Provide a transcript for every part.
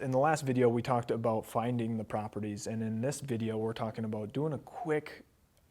In the last video, we talked about finding the properties, and in this video, we're talking about doing a quick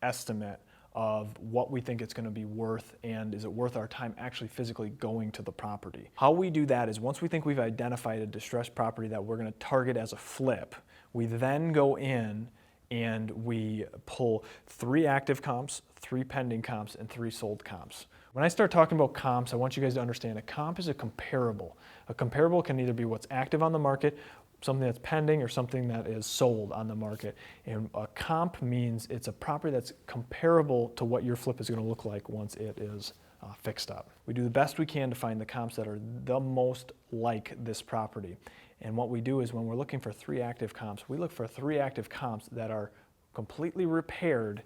estimate of what we think it's going to be worth, and is it worth our time actually physically going to the property. How we do that is once we think we've identified a distressed property that we're going to target as a flip, we then go in and we pull 3 active comps, 3 pending comps, and 3 sold comps. When I start talking about comps, I want you guys to understand a comp is a comparable. A comparable can either be what's active on the market, something that's pending, or something that is sold on the market. And a comp means it's a property that's comparable to what your flip is going to look like once it is fixed up. We do the best we can to find the comps that are the most like this property. And what we do is when we're looking for 3 active comps, we look for 3 active comps that are completely repaired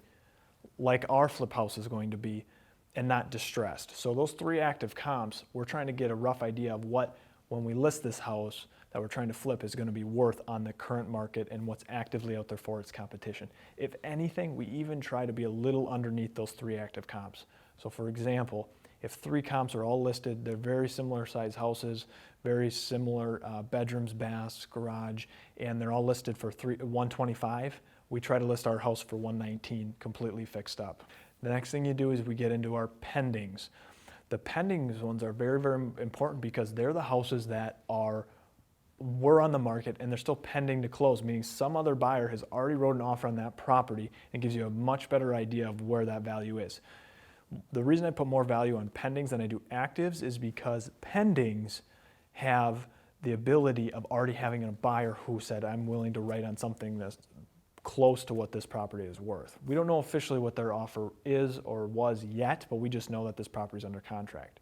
like our flip house is going to be, and not distressed. So those 3 active comps, we're trying to get a rough idea of what, when we list this house that we're trying to flip, is going to be worth on the current market and what's actively out there for its competition. If anything, we even try to be a little underneath those 3 active comps. So for example, if 3 comps are all listed, they're very similar size houses, very similar bedrooms, baths, garage, and they're all listed for $125, we try to list our house for $119, completely fixed up. The next thing you do is we get into our pendings. The pendings ones are very, very important because they're the houses that were on the market and they're still pending to close, meaning some other buyer has already wrote an offer on that property and gives you a much better idea of where that value is. The reason I put more value on pendings than I do actives is because pendings have the ability of already having a buyer who said, I'm willing to write on something that's close to what this property is worth. We don't know officially what their offer is or was yet, but we just know that this property is under contract.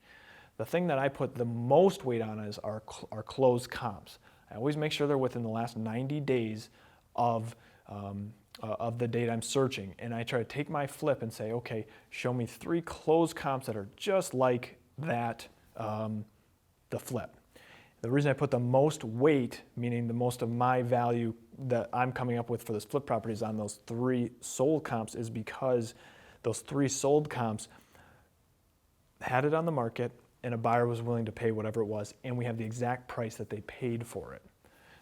The thing that I put the most weight on is our closed comps. I always make sure they're within the last 90 days of the date I'm searching, and I try to take my flip and say, okay, show me 3 closed comps that are just like that, the flip. The reason I put the most weight, meaning the most of my value that I'm coming up with for this flip property, is on those 3 sold comps, is because those 3 sold comps had it on the market and a buyer was willing to pay whatever it was, and we have the exact price that they paid for it.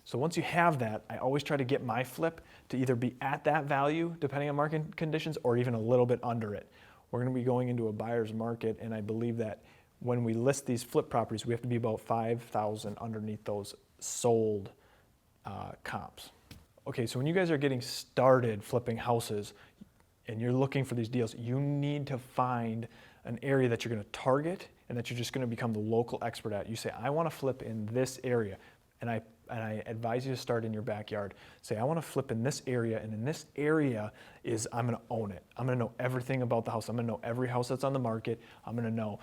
So once you have that, I always try to get my flip to either be at that value, depending on market conditions, or even a little bit under it. We're going to be going into a buyer's market, and I believe that when we list these flip properties, we have to be about $5,000 underneath those sold comps. Okay, so when you guys are getting started flipping houses and you're looking for these deals, you need to find an area that you're going to target and that you're just going to become the local expert at. You say, I want to flip in this area, and I advise you to start in your backyard. Say, I want to flip in this area, and in this area I'm going to own it. I'm going to know everything about the house. I'm going to know every house that's on the market. I'm going to know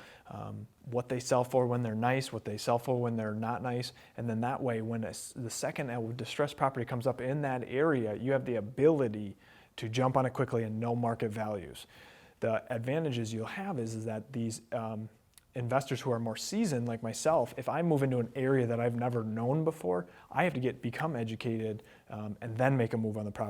what they sell for when they're nice, what they sell for when they're not nice, and then that way, when the second distressed property comes up in that area, you have the ability to jump on it quickly and know market values. The advantages you'll have is that these investors who are more seasoned, like myself, if I move into an area that I've never known before, I have to become educated and then make a move on the property.